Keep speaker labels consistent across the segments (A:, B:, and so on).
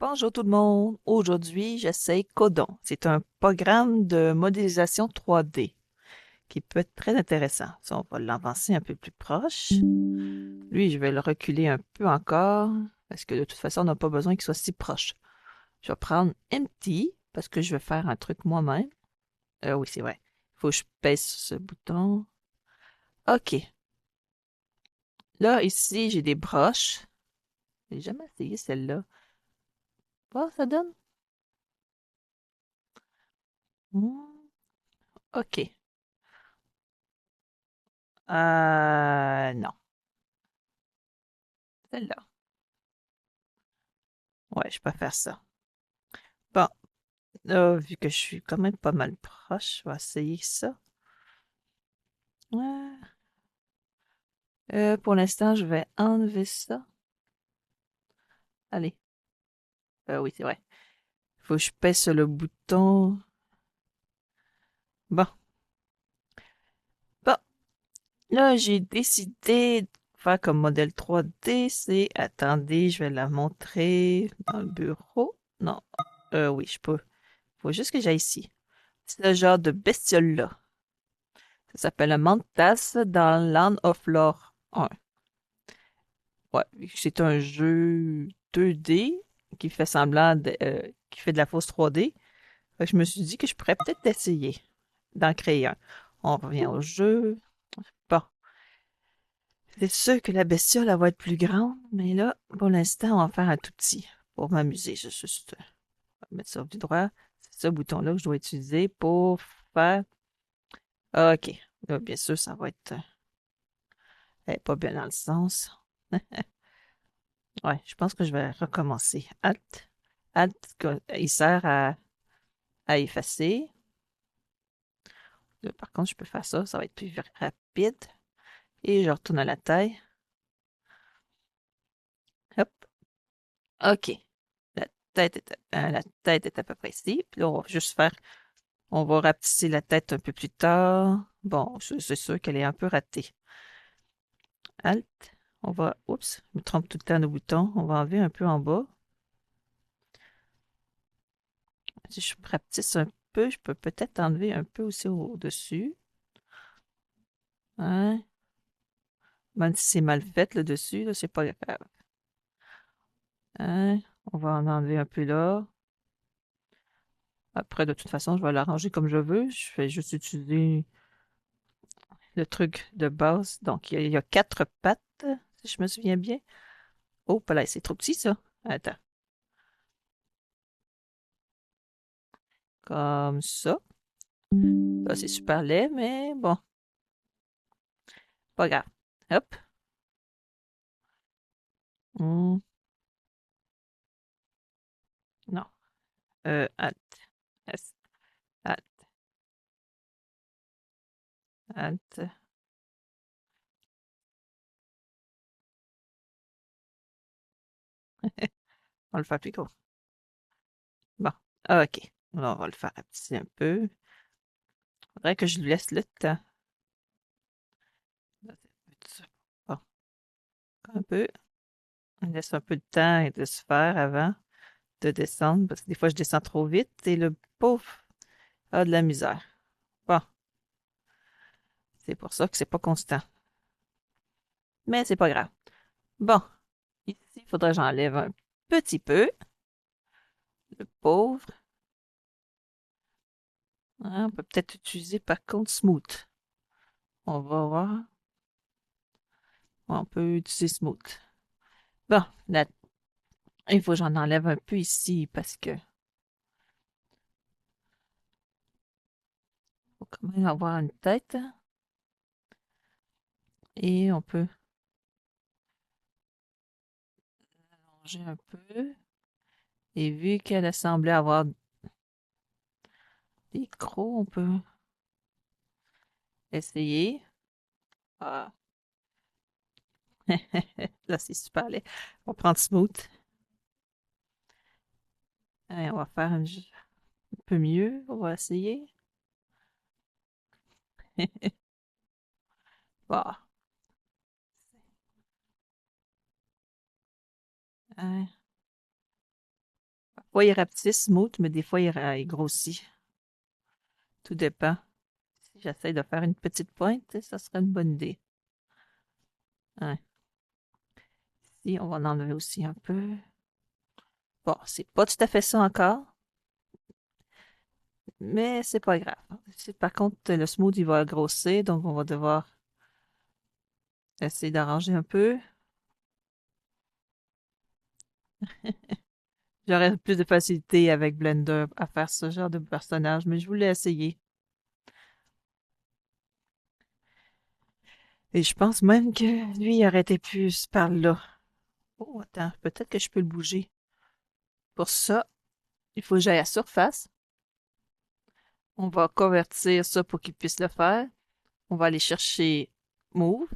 A: Bonjour tout le monde. Aujourd'hui, j'essaie Codon. C'est un programme de modélisation 3D qui peut être très intéressant. Ça, on va l'avancer un peu plus proche. Lui, je vais le reculer un peu encore parce que de toute façon, on n'a pas besoin qu'il soit si proche. Je vais prendre Empty parce que je vais faire un truc moi-même. Oui, c'est vrai. Il faut que je pèse sur ce bouton. OK. Là, ici, j'ai des broches. J'ai jamais essayé celle-là. Voir, ça donne? Hmm, OK. Non. Celle-là. Ouais, je peux faire ça. Bon, vu que je suis quand même pas mal proche, je vais essayer ça. Ouais. Pour l'instant, je vais enlever ça. Allez. Oui, c'est vrai. Faut que je pèse sur le bouton. Bon. Bon. Là, j'ai décidé de faire comme modèle 3D. C'est, attendez, je vais la montrer dans le bureau. Non. Oui, je peux. Faut juste que j'aille ici. C'est ce genre de bestiole-là. Ça s'appelle un Mantas dans Land of Lore 1. Ouais, c'est un jeu 2D qui fait semblant qui fait de la fausse 3D. Fait que je me suis dit que je pourrais peut-être essayer d'en créer un. On revient au jeu. Bon, c'est sûr que la bestiole, elle va être plus grande, mais là, pour l'instant, on va faire un tout petit pour m'amuser. Je vais juste mettre ça du droit. C'est ce bouton-là que je dois utiliser pour faire. OK. Là, bien sûr, ça va être pas bien dans le sens. Ouais, je pense que je vais recommencer. Alt. Alt, il sert à effacer. Là, par contre, je peux faire ça, ça va être plus rapide. Et je retourne à la taille. Hop. OK. La tête est à peu près ici. Puis là, on va juste faire, on va rapetisser la tête un peu plus tard. Bon, c'est sûr qu'elle est un peu ratée. Alt. On va, oups, je me trompe tout le temps de bouton. On va enlever un peu en bas. Si je rapetisse un peu, je peux peut-être enlever un peu aussi au-dessus. Hein? Même si c'est mal fait le dessus, là, c'est pas grave. Hein? On va en enlever un peu là. Après, de toute façon, je vais l'arranger comme je veux. Je vais juste utiliser le truc de base. Donc, il y a quatre pattes, si je me souviens bien. Oh, pas là, c'est trop petit, ça. Attends. Comme ça. Là, c'est super laid, mais bon, pas grave. Hop. Hmm, non. Alt. S. Alt. Alt. On le fait plus court. Bon. OK. Alors, on va le faire rapetisser un peu. Faudrait que je lui laisse le temps. Bon, un peu. On laisse un peu de temps de se faire avant de descendre, parce que des fois, je descends trop vite et le pauvre a de la misère. Bon, c'est pour ça que c'est pas constant. Mais c'est pas grave. Bon, ici, il faudrait que j'enlève un petit peu. Le pauvre. Hein, on peut peut-être utiliser par contre Smooth. On va voir. On peut utiliser Smooth. Bon, là, il faut que j'en enlève un peu ici parce que faut quand même avoir une tête. Et on peut allonger un peu. Et vu qu'elle a semblé avoir des crocs, on peut essayer. Ah, là, c'est super laid. On va prendre Smooth. Et on va faire un peu mieux. On va essayer. Bon. Hein, fois, il rapetisse smooth, mais des fois, il grossit. Tout dépend. Si j'essaie de faire une petite pointe, ça serait une bonne idée. Ouais. Ici, on va en enlever aussi un peu. Bon, c'est pas tout à fait ça encore, mais c'est pas grave. Par contre, le smooth, il va grossir, donc on va devoir essayer d'arranger un peu. J'aurais plus de facilité avec Blender à faire ce genre de personnage, mais je voulais essayer. Et je pense même que lui, il aurait été plus par là. Oh, attends, peut-être que je peux le bouger. Pour ça, il faut que j'aille à surface. On va convertir ça pour qu'il puisse le faire. On va aller chercher Move.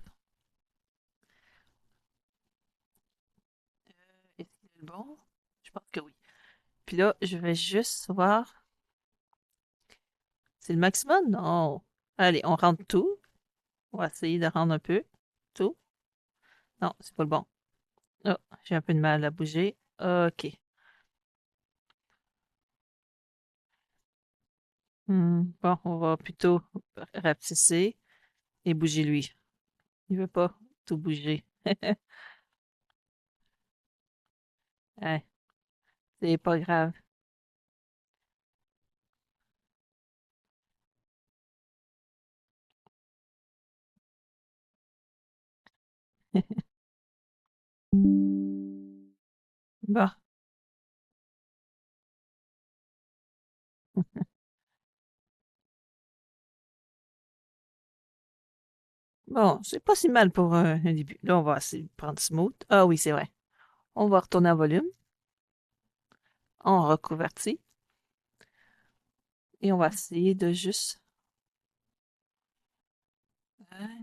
A: Est-ce qu'il est bon? Je pense que oui. Puis là, je vais juste voir. C'est le maximum? Non. Allez, on rentre tout. On va essayer de rendre un peu. Tout. Non, c'est pas le bon. Oh, j'ai un peu de mal à bouger. OK. Bon, on va plutôt rapetisser et bouger lui. Il veut pas tout bouger. Ouais, c'est pas grave. Bon, bon, c'est pas si mal pour un début. Là, on va essayer de prendre smooth. Ah oui, c'est vrai. On va retourner en volume. On reconvertit. Et on va essayer de juste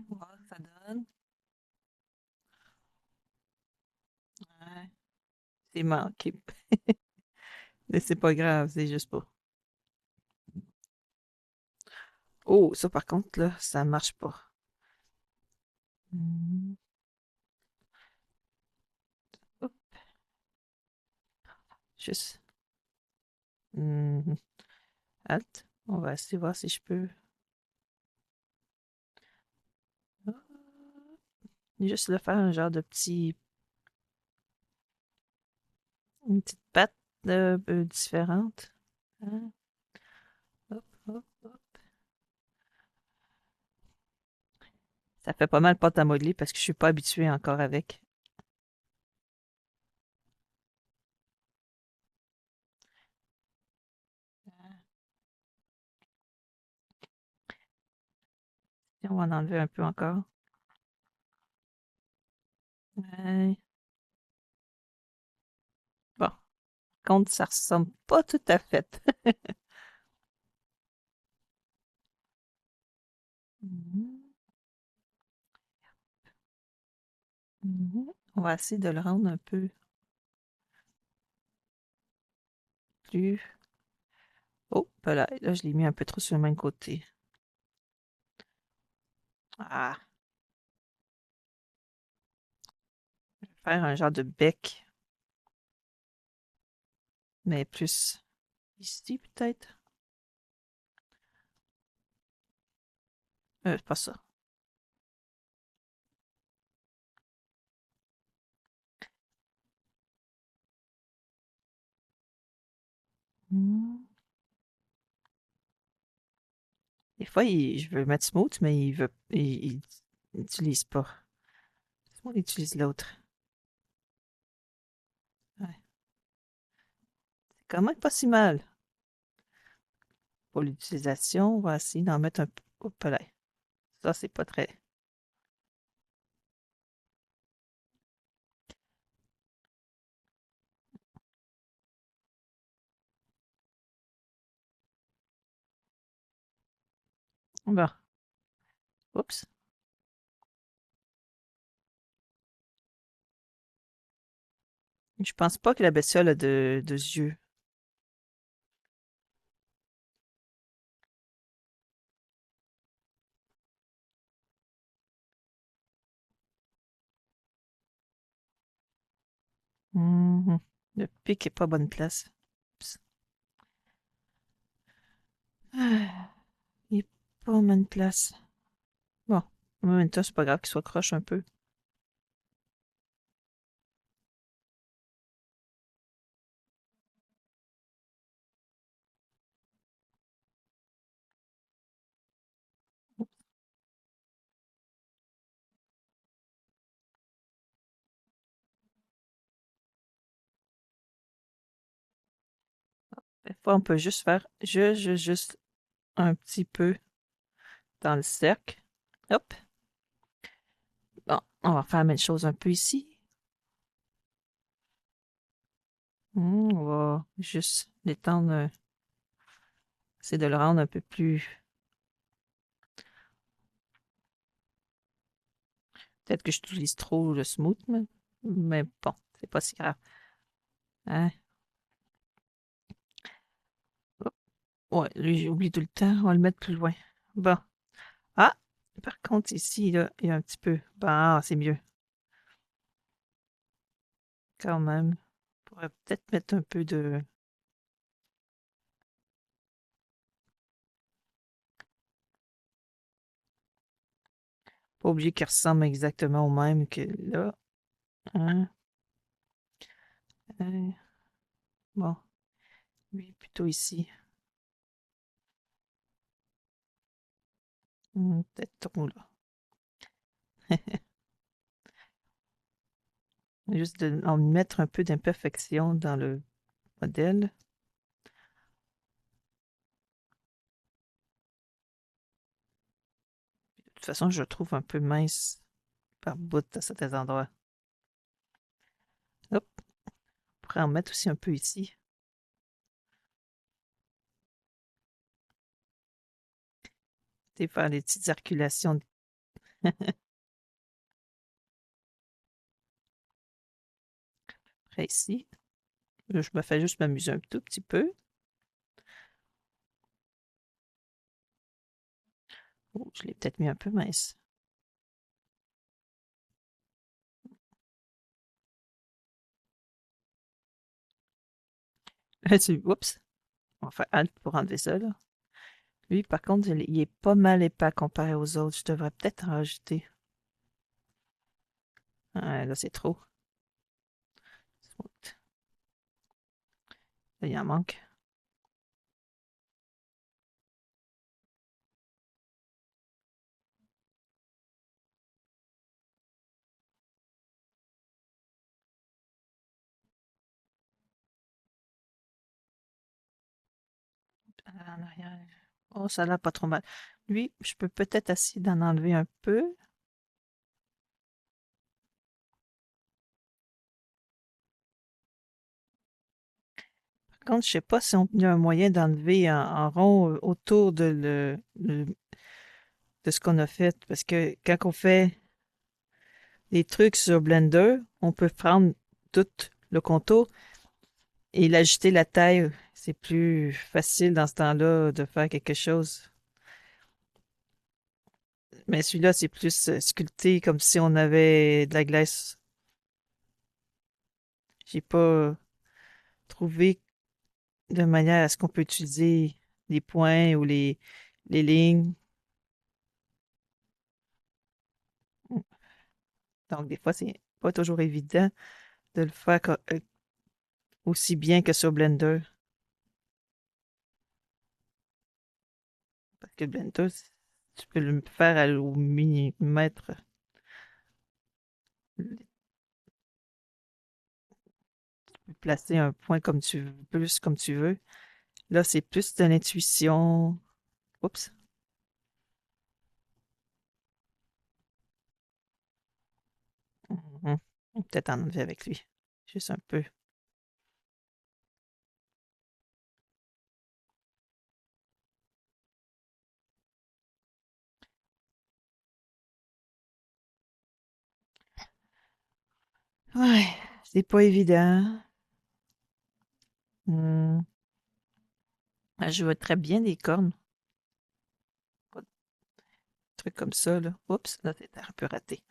A: voir ce que ça donne. Ouais, c'est manqué. Mais c'est pas grave, c'est juste pas. Oh, ça par contre, là, ça marche pas. Hmm, hop, juste. Hmm, Halt. On va essayer de voir si je peux. Ah, juste le faire un genre de petit. Une petite patte un peu différente. Hein, hop, hop, hop. Ça fait pas mal pâte à modeler parce que je suis pas habituée encore avec. Et on va en enlever un peu encore. Ouais. Bon, contre, ça ressemble pas tout à fait. Mhm, mhm. On va essayer de le rendre un peu plus. Oh, voilà. Là, je l'ai mis un peu trop sur le même côté. Ah, je vais faire un genre de bec, mais plus ici, peut-être. C'est pas ça. Hmm. Des fois, je veux mettre smooth, mais il n'utilise pas. On utilise l'autre. Ouais. C'est quand même pas si mal. Pour l'utilisation, on va essayer d'en mettre un peu. Hop là. Ça, c'est pas très. Bon. Oups. Je pense pas que la bestiole a de yeux. Mhm. Le pic est pas à bonne place. Ah, il est pas en bonne place. Bon, en même temps, c'est pas grave qu'il soit croche un peu. Des fois, on peut juste faire juste un petit peu dans le cercle. Hop. Bon, on va faire la même chose un peu ici. On va juste l'étendre. C'est de le rendre un peu plus. Peut-être que j'utilise trop le smooth, mais bon, c'est pas si grave. Hein? Hop. Ouais, lui, j'oublie tout le temps. On va le mettre plus loin. Bon. Ah! Par contre, ici, là, il y a un petit peu. Bah, c'est mieux. Quand même. On pourrait peut-être mettre un peu de. Pas obligé qu'il ressemble exactement au même que là. Hein? Hein? Bon. Lui, plutôt ici. Peut-être trop là. Juste de en mettre un peu d'imperfection dans le modèle. De toute façon, je le trouve un peu mince par bout à certains endroits. Hop, on pourrait en mettre aussi un peu ici. Et faire des petites circulations près ici. Je me fais juste m'amuser un tout petit peu. Oh, je l'ai peut-être mis un peu mince. Oups, on va faire Alt pour enlever ça, là. Lui, par contre, il est pas mal épais comparé aux autres. Je devrais peut-être en rajouter. Ah, là, c'est trop. Là, il en manque. En arrière. Oh, ça l'a pas trop mal. Lui, je peux peut-être essayer d'en enlever un peu. Par contre, je sais pas si on y a un moyen d'enlever en rond autour de ce qu'on a fait. Parce que quand on fait des trucs sur Blender, on peut prendre tout le contour et l'ajuster la taille. C'est plus facile dans ce temps-là de faire quelque chose. Mais celui-là, c'est plus sculpté comme si on avait de la glace. J'ai pas trouvé de manière à ce qu'on peut utiliser les points ou les lignes. Donc, des fois, c'est pas toujours évident de le faire aussi bien que sur Blender. Parce que Blender, tu peux le faire au millimètre. Tu peux placer un point comme tu veux, plus comme tu veux. Là, c'est plus de l'intuition. Oups. Mhm. Peut-être en enlever avec lui. Juste un peu. Ouais, c'est pas évident. Hmm. Je vois très bien des cornes. Pas de trucs comme ça, là. Oups, là, c'est un peu raté.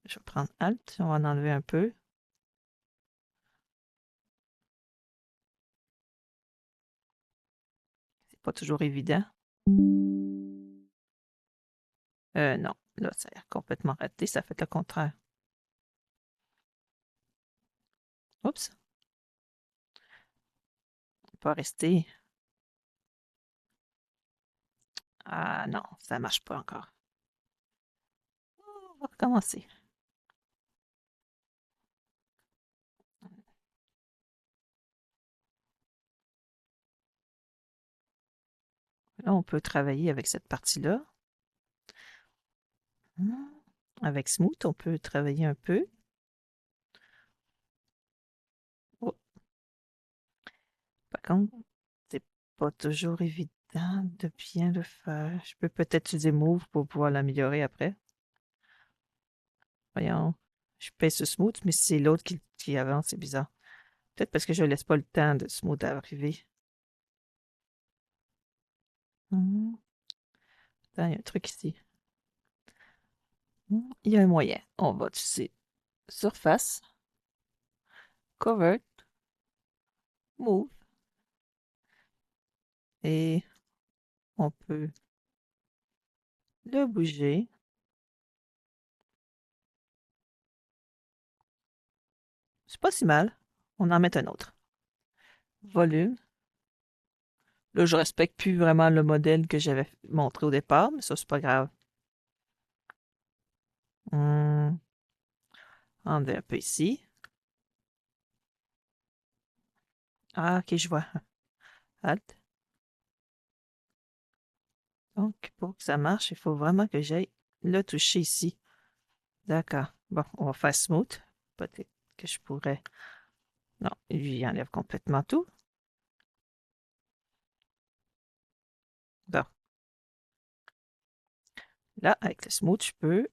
A: Je vais prendre Alt, on va en enlever un peu. pas toujours évident. Non, là, ça a l'air complètement raté, ça fait le contraire. Oups, on peut rester. Ah non, ça marche pas encore. On va recommencer. Là, on peut travailler avec cette partie-là. Hmm. Avec Smooth, on peut travailler un peu. Oh, par contre, c'est pas toujours évident de bien le faire. Je peux peut-être utiliser Move pour pouvoir l'améliorer après. Voyons, je pèse sur Smooth, mais c'est l'autre qui avance, c'est bizarre. Peut-être parce que je laisse pas le temps de Smooth arriver. Hmm. Attends, il y a un truc ici. Il y a un moyen. On va utiliser Surface, Cover, Move, et on peut le bouger. C'est pas si mal. On en met un autre. Volume. Là, je respecte plus vraiment le modèle que j'avais montré au départ, mais ça, c'est pas grave. On est un peu ici. Ah, ok, je vois. Alt. Donc, pour que ça marche, il faut vraiment que j'aille le toucher ici. D'accord. Bon, on va faire smooth. Peut-être que je pourrais. Non, lui enlève complètement tout. Bon. Là, avec le smooth, je peux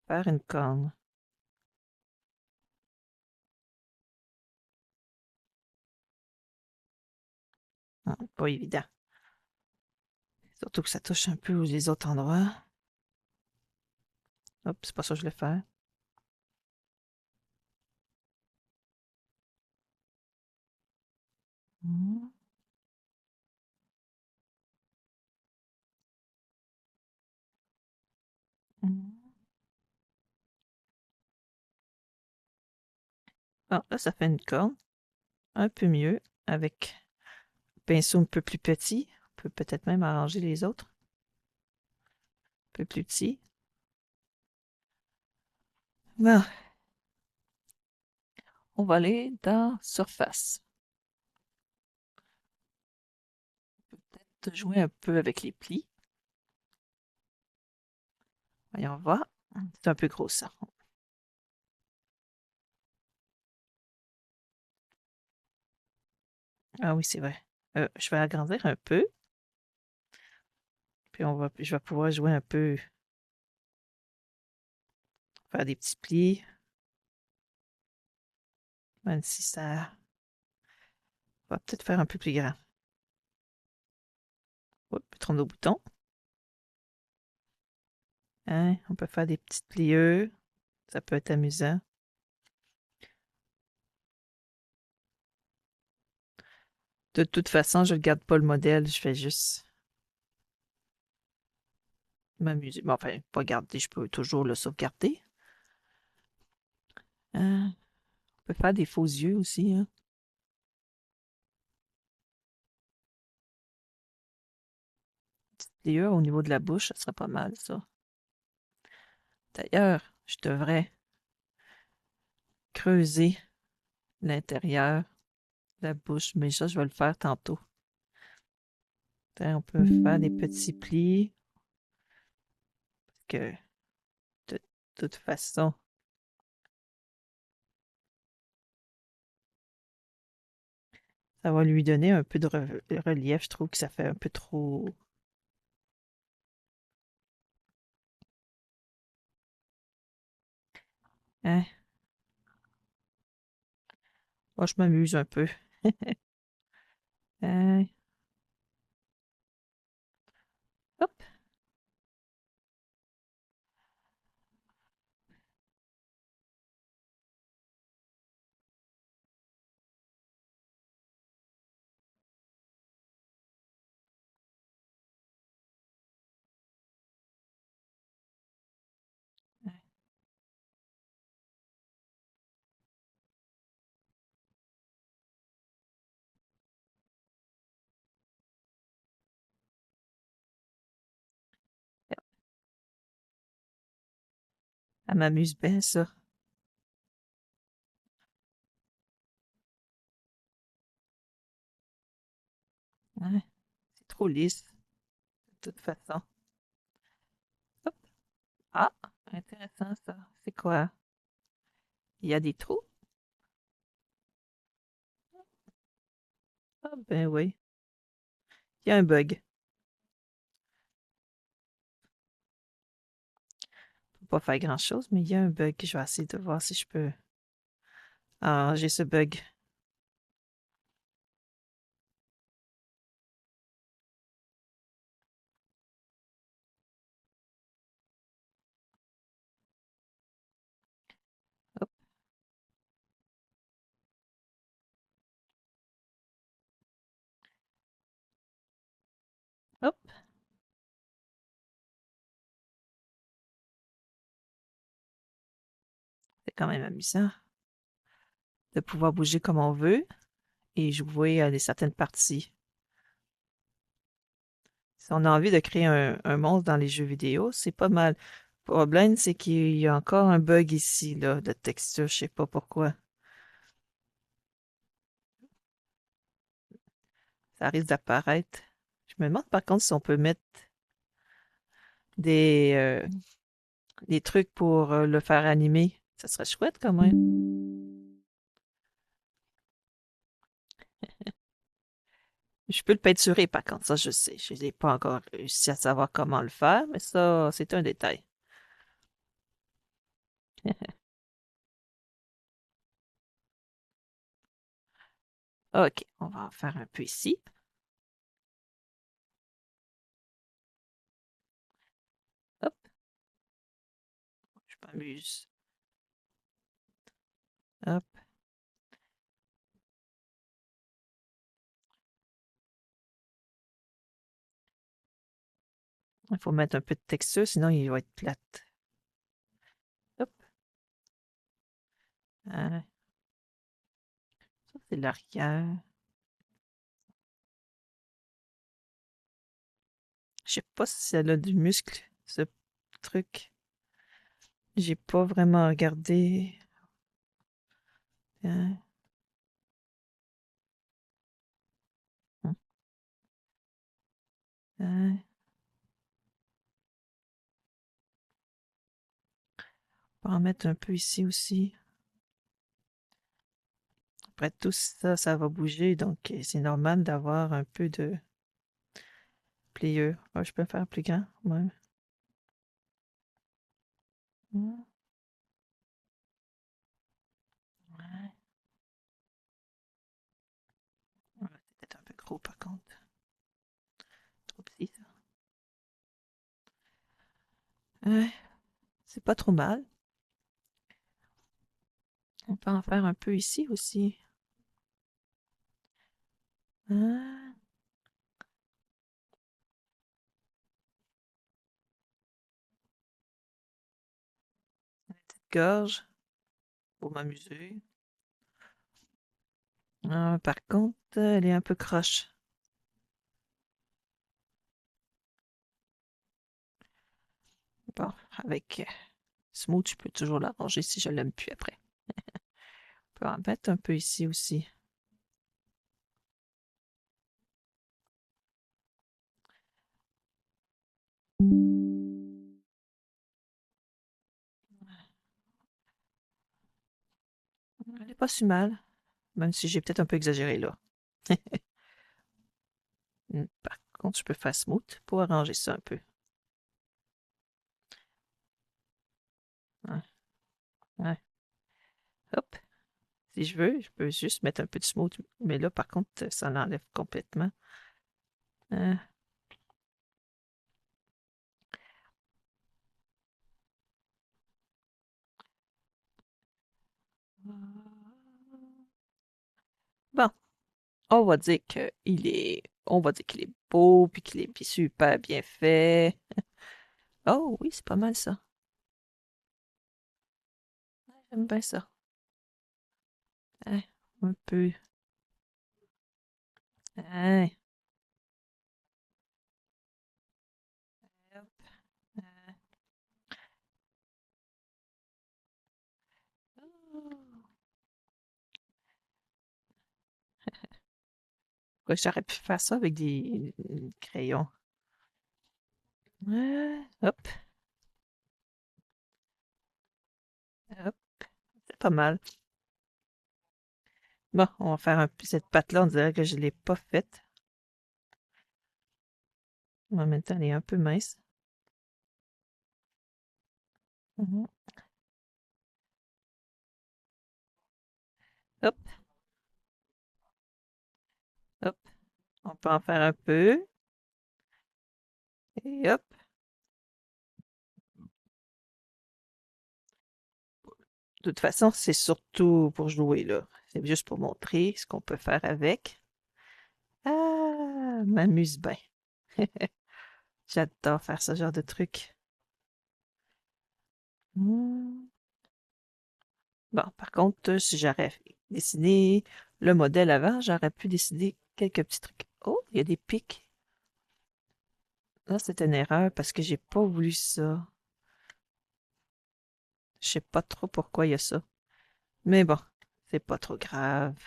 A: faire une corne. Pas évident. Surtout que ça touche un peu les autres endroits. Hop, c'est pas ça que je voulais faire. Hmm, hmm. Bon, là, ça fait une corne. Un peu mieux. Avec un pinceau un peu plus petit. On peut peut-être même arranger les autres. Un peu plus petit. Bon, on va aller dans Surface. Peut-être jouer un peu avec les plis. Voyons voir. C'est un peu gros, ça. Ah oui, c'est vrai. Je vais agrandir un peu. Puis je vais pouvoir jouer un peu, faire des petits plis. Même si ça va peut-être faire un peu plus grand. Oups, trompe de bouton. Hein, on peut faire des petites pliures. Ça peut être amusant. De toute façon, je ne garde pas le modèle. Je fais juste m'amuser. Bon, enfin, pas garder. Je peux toujours le sauvegarder. Hein, on peut faire des faux yeux aussi. Hein. Petite pliure au niveau de la bouche, ça serait pas mal, ça. D'ailleurs, je devrais creuser l'intérieur de la bouche, mais ça, je vais le faire tantôt. On peut faire des petits plis que de toute façon, ça va lui donner un peu de relief. Je trouve que ça fait un peu trop. Hein? Moi, je m'amuse un peu. Hein? Hop. Ça m'amuse bien, ça. Ouais, c'est trop lisse, de toute façon. Hop. Ah, intéressant, ça. C'est quoi? Il y a des trous? Ah, ben oui. Il y a un bug. Faut pas faire grand-chose, mais il y a un bug. Je vais essayer de voir si je peux arranger ce bug. Hop, hop. C'est quand même amusant de pouvoir bouger comme on veut et jouer à des certaines parties. Si on a envie de créer un monstre dans les jeux vidéo, c'est pas mal. Le problème, c'est qu'il y a encore un bug ici, là, de texture, je sais pas pourquoi. Ça risque d'apparaître. Je me demande par contre si on peut mettre des, euh, des trucs pour le faire animer. Ça serait chouette quand même. Je peux le peinturer par contre, ça je sais. Je n'ai pas encore réussi à savoir comment le faire, mais ça, c'est un détail. Ok, on va en faire un peu ici. Hop, je m'amuse. Hop, il faut mettre un peu de texture, sinon il va être plate. Hop, ah, ça c'est l'arrière. Je sais pas si elle a du muscle, ce truc. J'ai pas vraiment regardé. Ah, ah, on va en mettre un peu ici aussi. Après tout ça, ça va bouger, donc c'est normal d'avoir un peu de pliure. Ouais, je peux faire plus grand, ouais. Hmm, ouais. Ouais, c'est peut-être un peu gros par contre. Trop petit ça. Ouais, c'est pas trop mal. On peut en faire un peu ici aussi. Ah, petite gorge pour m'amuser. Ah, par contre, elle est un peu croche. Bon, avec Smooth, je peux toujours l'arranger si je l'aime plus après. On peut en mettre un peu ici aussi. Elle est pas si mal, même si j'ai peut-être un peu exagéré là. Par contre, je peux faire Smooth pour arranger ça un peu. Ouais, ouais. Hop. Si je veux, je peux juste mettre un peu de Smooth, mais là, par contre, ça l'enlève complètement. Euh, Bon, on va dire qu'il est beau, puis qu'il est super bien fait. Oh oui, c'est pas mal ça. J'aime bien ça. Hein, un peu. Hein, hop, Ouais, j'aurais pu faire ça avec des crayons. Hop, hop, c'est pas mal. Bon, on va faire un peu cette pâte-là. On dirait que je l'ai pas faite. En même temps, elle est un peu mince. Mhm. Hop, hop. On peut en faire un peu. Et hop. De toute façon, c'est surtout pour jouer, là. C'est juste pour montrer ce qu'on peut faire avec. Ah, m'amuse bien. J'adore faire ce genre de truc. Hmm. Bon, par contre, si j'aurais dessiné le modèle avant, j'aurais pu décider quelques petits trucs. Oh, il y a des pics. Là, c'est une erreur parce que j'ai pas voulu ça. Je sais pas trop pourquoi il y a ça. Mais bon, c'est pas trop grave.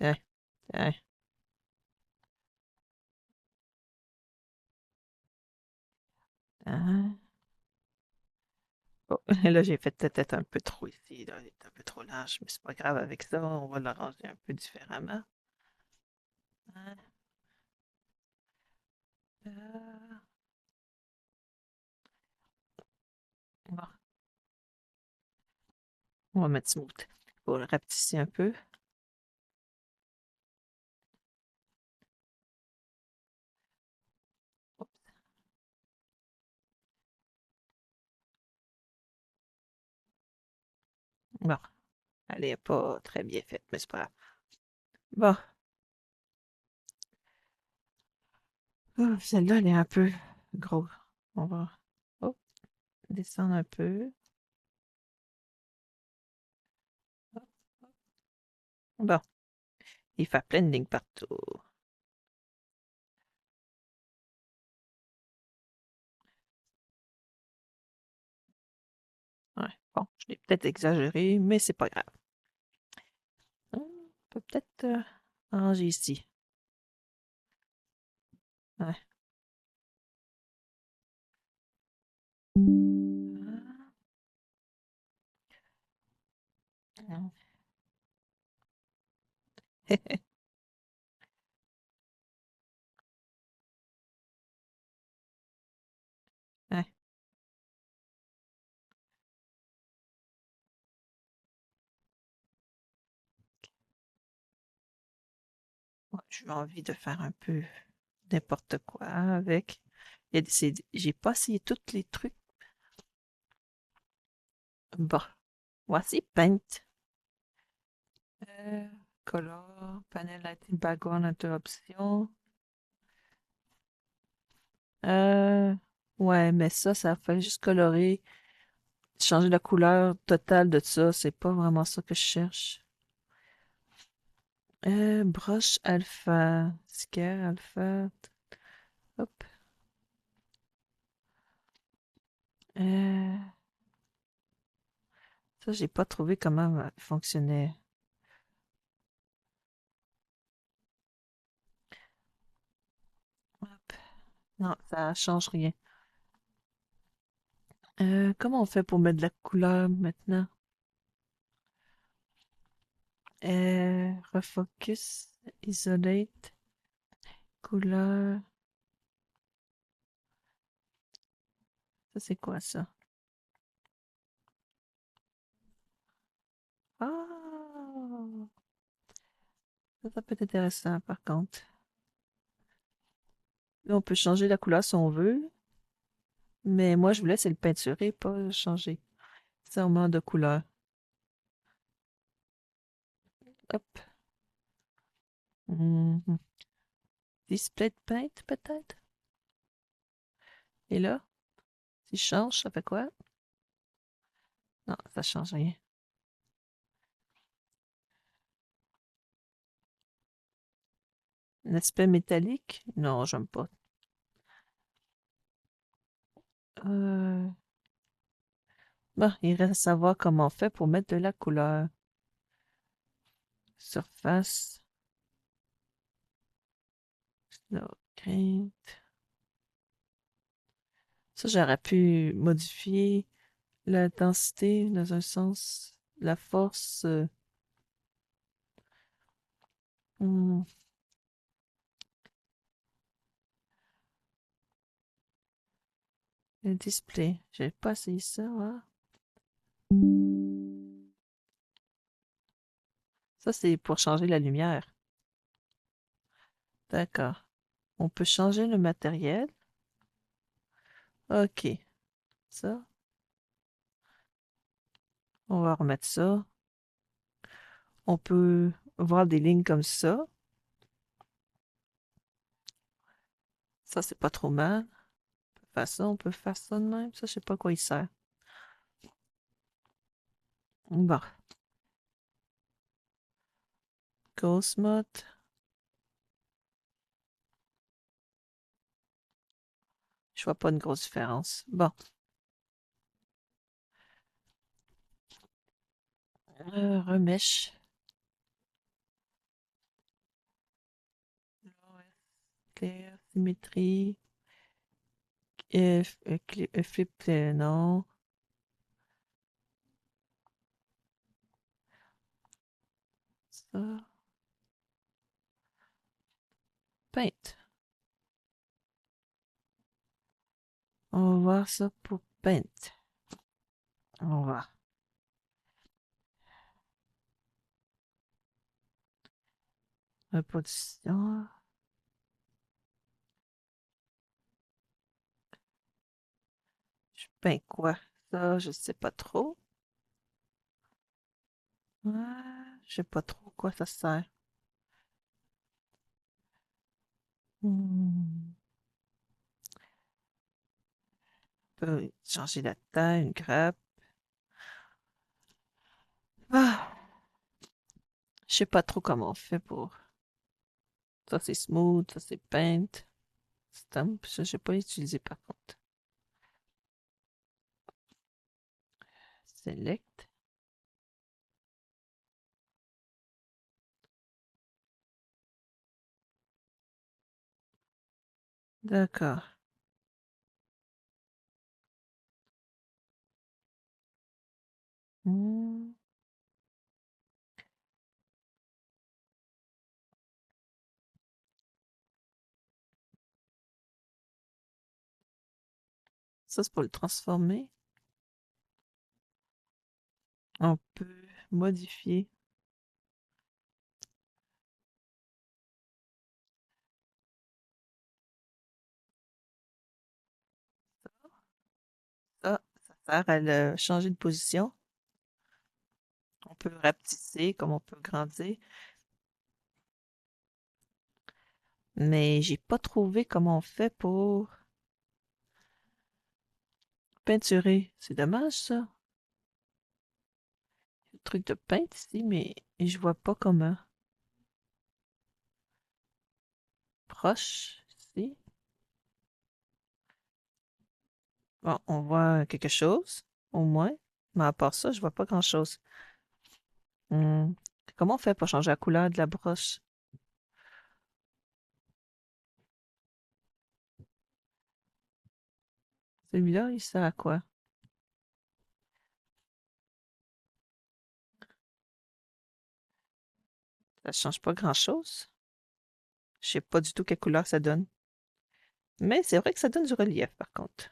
A: Hein, hein, hein. Oh, là, j'ai fait peut-être un peu trop ici. Là, il est un peu trop large, mais c'est pas grave avec ça. On va l'arranger un peu différemment. Hein, euh, bon, on va mettre smooth pour le rapetisser un peu. Bon, elle est pas très bien faite, mais c'est pas grave. Bon, oh, celle-là, elle est un peu grosse. On va oh, descendre un peu. Bon, il fait plein de lignes partout. Ouais, bon, je l'ai peut-être exagéré, mais c'est pas grave. On peut peut-être ranger ici. Ouais. Ouais, ouais, j'ai envie de faire un peu n'importe quoi avec. J'ai pas essayé tous les trucs. Bon, voici Paint. Euh, Color, panel lighting, background, interruption. Euh, ouais, mais ça fait juste colorer, changer la couleur totale de ça. C'est pas vraiment ça que je cherche. Brush alpha, scare alpha. Hop. Euh, ça, j'ai pas trouvé comment fonctionnait. Hop. Non, ça change rien. Comment on fait pour mettre de la couleur maintenant? Refocus, isolate, couleur. Ça, c'est quoi ça? Ah! Ça peut être intéressant par contre. Là, on peut changer la couleur si on veut, mais moi, je voulais, c'est le peinturer, pas changer. Serment de couleur. Hop. Mhm. Display de paint, peut-être? Et là, si je change, ça fait quoi? Non, ça change rien. Un aspect métallique? Non, j'aime pas. Euh... Bon, il reste à savoir comment on fait pour mettre de la couleur. Surface. Ok. Ça, j'aurais pu modifier la densité dans un sens, la force. Hmm, le display. J'ai pas essayé ça, hein. Ça, c'est pour changer la lumière. D'accord. On peut changer le matériel. Ok. Ça, on va remettre ça. On peut voir des lignes comme ça. Ça, c'est pas trop mal. On peut faire ça, on peut faire ça de même. Ça, je sais pas à quoi il sert. Bon. Ghost mode. Je vois pas une grosse différence. Bon. Remèche. Claire, symétrie. Flip, non. Ça. Paint. On va voir ça pour paint. On va voir. Reposition. Je peins quoi? Ça, je sais pas trop. Je sais pas trop quoi ça sert. Hmm. On peut changer la taille, une grappe. Ah, je sais pas trop comment on fait pour. Ça c'est smooth, ça c'est paint. Stamp, ça j'ai pas utilisé par contre. Select. D'accord. Hmm. Ça c'est pour le transformer. On peut modifier. Ça sert à le changer de position. On peut rapetisser comme on peut grandir. Mais j'ai pas trouvé comment on fait pour peinturer. C'est dommage ça. Le truc de peintre ici, mais je vois pas comment. Proche, ici. Bon, on voit quelque chose, au moins. Mais à part ça, je vois pas grand-chose. Hmm. Comment on fait pour changer la couleur de la broche? Celui-là, il sert à quoi? Ça change pas grand-chose. Je sais pas du tout quelle couleur ça donne. Mais c'est vrai que ça donne du relief, par contre.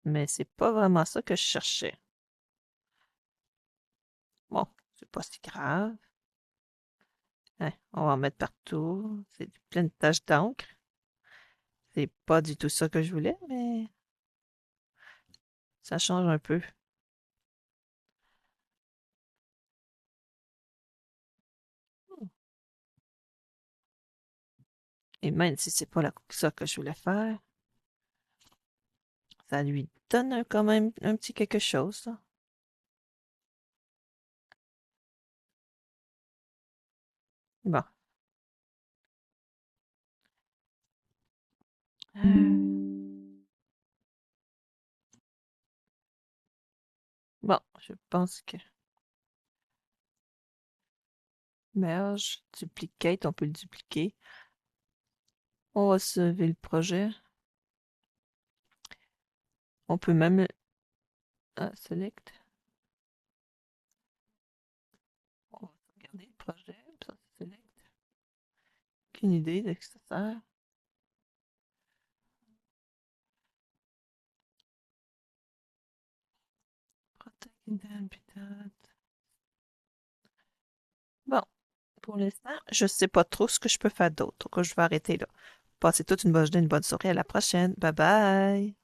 A: Mais c'est pas vraiment ça que je cherchais. Bon, c'est pas si grave. Hein, on va en mettre partout. C'est plein de taches d'encre. C'est pas du tout ça que je voulais, mais ça change un peu. Et même si c'est pas ça que je voulais faire, ça lui donne quand même un petit quelque chose, ça. Bon. Bon, je pense que Merge, duplicate, on peut le dupliquer. On va sauver le projet. On peut même select. On va regarder le projet. Ça, c'est select. Aucune idée de ce que ça sert. Protect intent. Bon, pour l'instant, je sais pas trop ce que je peux faire d'autre. Donc, je vais arrêter là. Passez toute une bonne journée, une bonne soirée. À la prochaine. Bye bye.